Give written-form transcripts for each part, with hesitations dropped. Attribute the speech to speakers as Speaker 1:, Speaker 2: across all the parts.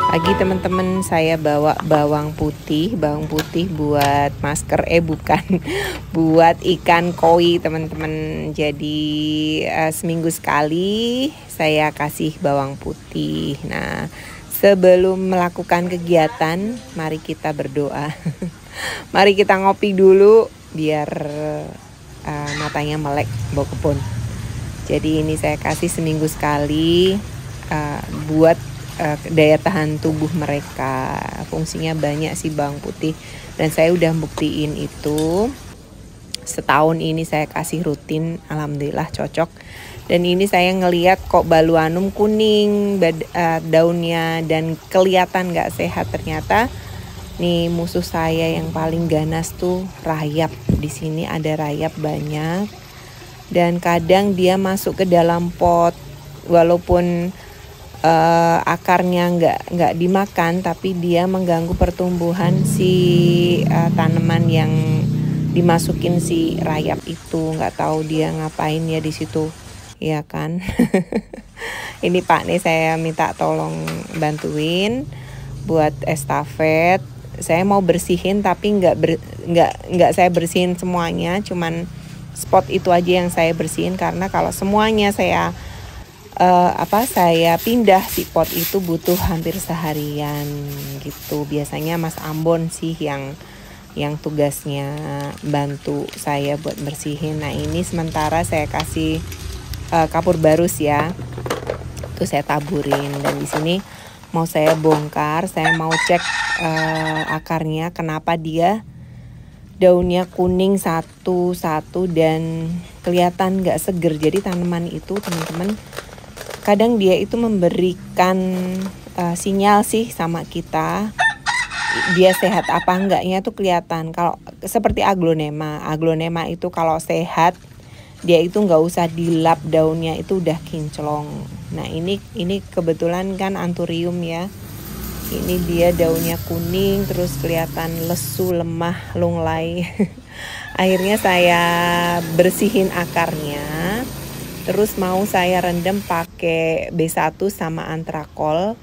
Speaker 1: Pagi teman-teman, saya bawa bawang putih buat masker, bukan, buat ikan koi teman-teman. Jadi seminggu sekali saya kasih bawang putih. Nah, sebelum melakukan kegiatan, mari kita berdoa. Mari kita ngopi dulu biar matanya melek bau kebun. Jadi ini saya kasih seminggu sekali buat daya tahan tubuh mereka. Fungsinya banyak sih bawang putih, dan saya udah buktiin itu. Setahun ini saya kasih rutin, alhamdulillah cocok. Dan ini saya ngeliat kok baluanum kuning daunnya dan kelihatan gak sehat. Ternyata nih musuh saya yang paling ganas tuh rayap. Di sini ada rayap banyak, dan kadang dia masuk ke dalam pot walaupun akarnya nggak dimakan, tapi dia mengganggu pertumbuhan si tanaman yang dimasukin si rayap itu. Nggak tahu dia ngapain ya di situ, ya kan? Ini Pak nih, saya minta tolong bantuin buat estafet. Saya mau bersihin tapi nggak saya bersihin semuanya, cuman spot itu aja yang saya bersihin, karena kalau semuanya saya pindah si pot itu butuh hampir seharian gitu. Biasanya Mas Ambon sih yang tugasnya bantu saya buat bersihin. Nah, ini sementara saya kasih kapur barus ya. Tuh saya taburin, dan di sini mau saya bongkar, saya mau cek akarnya kenapa dia daunnya kuning satu-satu dan kelihatan nggak seger. Jadi tanaman itu teman-teman, kadang dia itu memberikan sinyal sih sama kita, dia sehat apa enggaknya tuh kelihatan. Kalau seperti aglonema itu kalau sehat, dia itu nggak usah dilap, daunnya itu udah kinclong. Nah ini kebetulan kan anthurium ya. Ini dia daunnya kuning, terus kelihatan lesu, lemah, lunglai. Akhirnya saya bersihin akarnya. Terus mau saya rendam pakai B1 sama antrakol.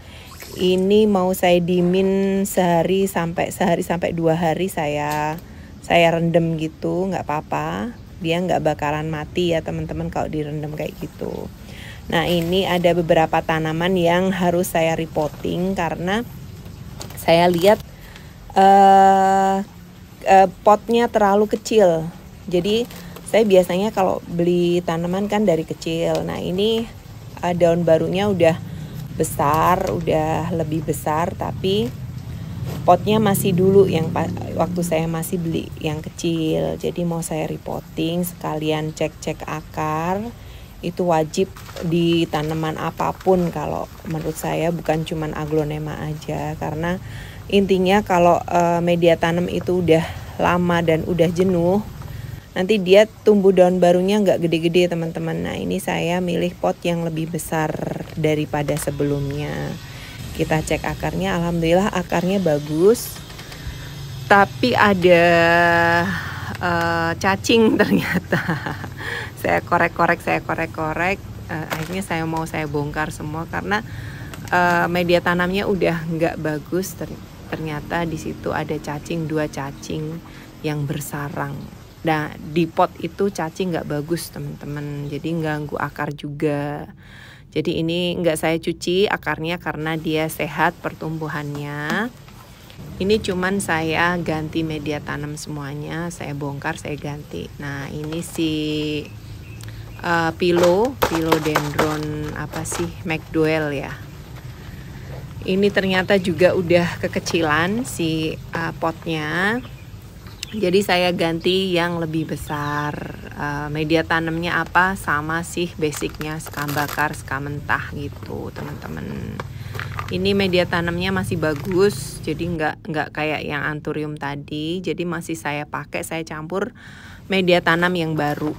Speaker 1: Ini mau saya dimin sehari sampai 2 hari saya rendam gitu, nggak apa-apa. Dia nggak bakaran mati ya teman-teman kalau direndam kayak gitu. Nah, ini ada beberapa tanaman yang harus saya repotting karena saya lihat potnya terlalu kecil. Jadi saya biasanya kalau beli tanaman kan dari kecil. Nah, ini daun barunya udah besar, udah lebih besar, tapi potnya masih dulu yang waktu saya masih beli yang kecil. Jadi mau saya repotting sekalian cek akar. Itu wajib di tanaman apapun kalau menurut saya, bukan cuman aglonema aja, karena intinya kalau media tanam itu udah lama dan udah jenuh, nanti dia tumbuh daun barunya nggak gede-gede teman-teman. Nah, ini saya milih pot yang lebih besar daripada sebelumnya. Kita cek akarnya, alhamdulillah akarnya bagus, tapi ada cacing ternyata. Saya korek-korek, akhirnya saya bongkar semua karena media tanamnya udah nggak bagus. Ternyata di situ ada cacing, 2 cacing yang bersarang. Nah, di pot itu cacing nggak bagus teman-teman, jadi ganggu akar juga. Jadi ini nggak saya cuci akarnya karena dia sehat pertumbuhannya. Ini cuman saya ganti media tanam semuanya, saya bongkar, saya ganti. Nah, ini si philodendron McDowell ya. Ini ternyata juga udah kekecilan si potnya. Jadi saya ganti yang lebih besar. Media tanamnya apa? Sama sih basicnya, sekam bakar, sekam mentah gitu teman-teman. Ini media tanamnya masih bagus, jadi nggak kayak yang anthurium tadi. Jadi masih saya pakai, saya campur media tanam yang baru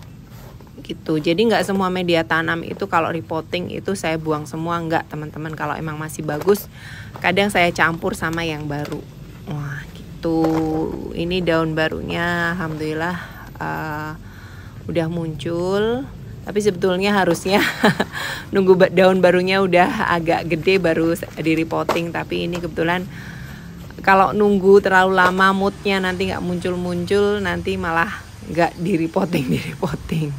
Speaker 1: gitu. Jadi nggak semua media tanam itu kalau repotting itu saya buang semua, nggak teman-teman. Kalau emang masih bagus, kadang saya campur sama yang baru. Wah gitu. Ini daun barunya alhamdulillah udah muncul. Tapi sebetulnya harusnya nunggu daun barunya udah agak gede baru di repotting. Tapi ini kebetulan kalau nunggu terlalu lama moodnya nanti nggak muncul-muncul, nanti malah nggak di repotting.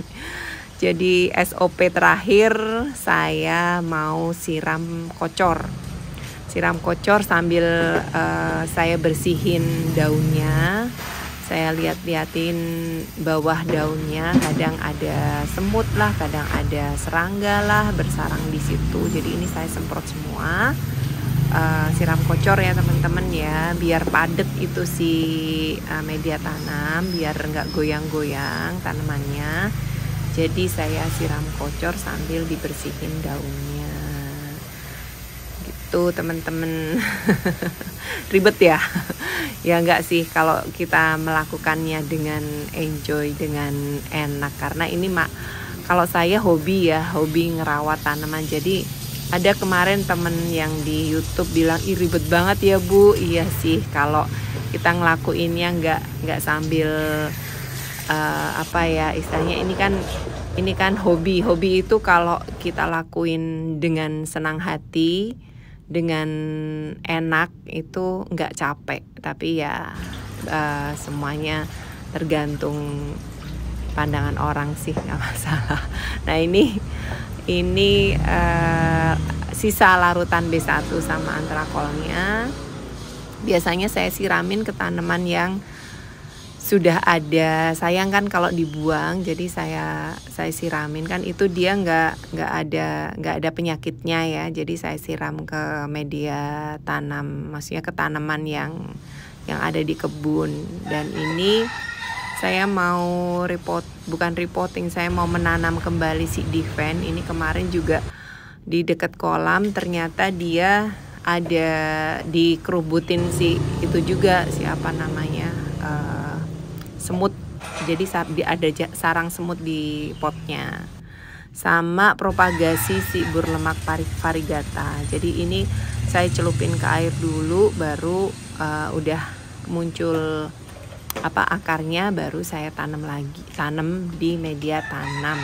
Speaker 1: Jadi SOP terakhir saya mau siram kocor sambil saya bersihin daunnya. Saya liatin bawah daunnya, kadang ada semut lah, kadang ada serangga lah bersarang di situ. Jadi ini saya semprot semua, siram kocor ya teman-teman ya, biar padat itu si media tanam, biar nggak goyang-goyang tanamannya. Jadi saya siram kocor sambil dibersihin daunnya. Gitu teman-teman. Ribet ya. Ya enggak sih kalau kita melakukannya dengan enjoy, dengan enak. Karena ini kalau saya hobi ngerawat tanaman. Jadi ada kemarin temen yang di YouTube bilang, ih ribet banget ya Bu. Iya sih, kalau kita ngelakuinnya enggak sambil istilahnya ini kan hobi itu kalau kita lakuin dengan senang hati, dengan enak itu nggak capek. Tapi ya semuanya tergantung pandangan orang sih, nggak masalah. Nah ini sisa larutan B1 sama antrakolnya. Biasanya saya siramin ke tanaman yang sudah ada. Sayang kan kalau dibuang, jadi saya siramin kan itu dia nggak ada penyakitnya ya. Jadi saya siram ke media tanam, maksudnya ke tanaman yang ada di kebun. Dan ini saya mau bukan repotting, saya mau menanam kembali si Diven. Ini kemarin juga di dekat kolam ternyata dia ada dikerubutin si itu juga, siapa namanya, semut. Jadi ada sarang semut di potnya, sama propagasi si burlemak variegata. Jadi ini saya celupin ke air dulu, baru udah muncul akarnya, baru saya tanam di media tanam.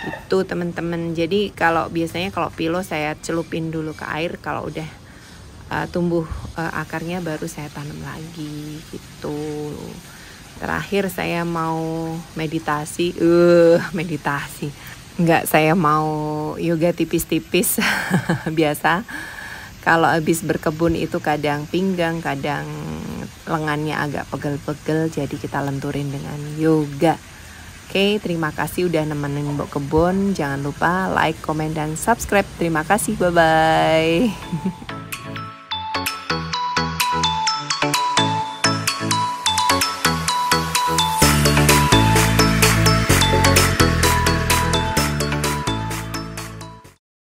Speaker 1: Itu teman-teman. Jadi biasanya kalau pilo saya celupin dulu ke air, kalau udah tumbuh akarnya baru saya tanam lagi gitu. Terakhir saya mau meditasi. Enggak, saya mau yoga tipis-tipis. Biasa kalau habis berkebun itu kadang pinggang, kadang lengannya agak pegel-pegel, jadi kita lenturin dengan yoga. Oke, terima kasih udah nemenin Mbok Kebon. Jangan lupa like, komen, dan subscribe. Terima kasih, bye-bye.